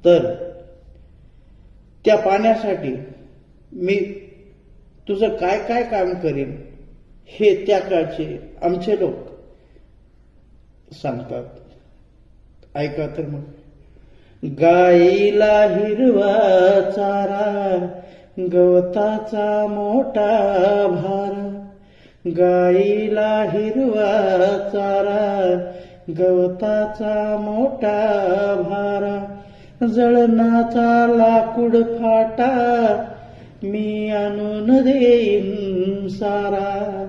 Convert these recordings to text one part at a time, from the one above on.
तर त्या पाण्यासाठी मी तुझं काय काय काम करीन हे त्या काळचे आमचे लोक सांगतात. ऐका तर मग. गाईला हिरवा चारा, गवताचा मोठा भारा. गाईला हिरवा चारा, गवताचा मोठा भारा. जळणाचा लाकूड फाटा, मी आणून देईन सारा.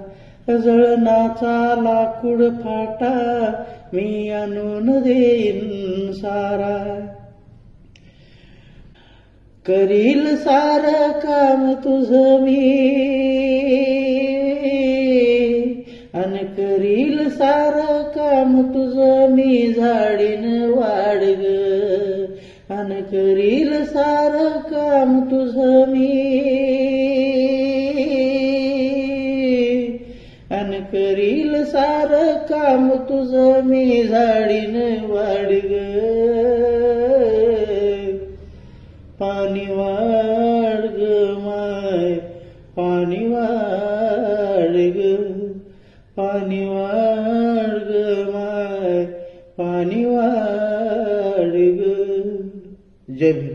जळणाचा लाकूड फाटा, मी आणून देईन सारा. करील सार काम तुझं मी, अन करील सार काम तुझं मी. झाडीन वाढ ग, अन करील सार काम तुझं मी. अन करील सार काम तुझं मी. झाडीन वाढ ग, पाणी वाढ ग माय, पाणी वाढ ग. पाणी वाढ ग माय, पाणी वाढ ग. जय भीम.